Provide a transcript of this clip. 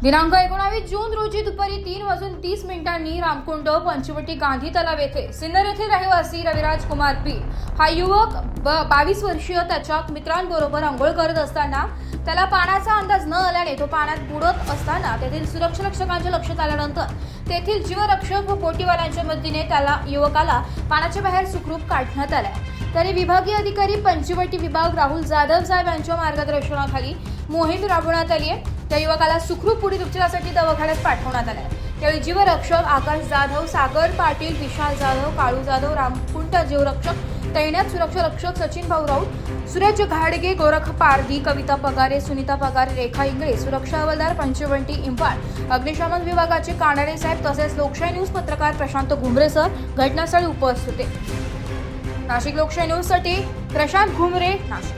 दिनांक 19 जून रोजी दुपारी 3:30 रामकुंड पंचवटी गांधी तलाव येथे सिन्नर येथील रहिवासी रविराज कुमार पी हा युवक 22 वर्षीय त्याच्या मित्रांबरोबर अंघोळ करत असताना त्याला पाण्याचा अंदाज न आल्याने तो पाण्यात बुडत असताना तेथील सुरक्षा रक्षकांच्या लक्षात आल्यानंतर तेथील जीवरक्षक व बोटीवाल्यांच्या मदतीने त्याला युवकाला पाण्याच्या बाहेर सुखरूप काढण्यात आले। तरी विभागीय अधिकारी पंचवटी विभाग राहुल जाधव साहेब यांच्या मार्गदर्शनाखाली मोहीम राबवण्यात आली आहे। त्या युवकाला सुखरूप पुढील उपचारासाठी दवाखान्यात पाठवण्यात आले। त्यावेळी जीवरक्षक आकाश जाधव, सागर पाटील, विशाल जाधव, काळू जाधव, रामकुंड जीवरक्षक, तैनात सुरक्षा रक्षक सचिन भाऊ राऊत, सूरज घाडगे, गोरख पारधी, कविता पगारे, सुनीता पगारे, रेखा इंगळे, सुरक्षा हवालदार पंचवटी इम्फाळ, अग्निशमन विभागाचे कानडे साहेब तसेच लोकशाही न्यूज पत्रकार प्रशांत घुमरे सर घटनास्थळी उपस्थित होते। नाशिक लोकशाही न्यूज साठी प्रशांत घुमरे, नाशिक।